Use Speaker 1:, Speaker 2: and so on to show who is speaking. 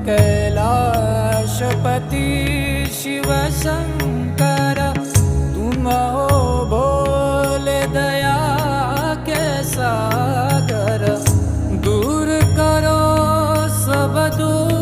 Speaker 1: कैलाशपति शिव शंकर, तुम हो भोले दया के सागर। दूर करो सब दुख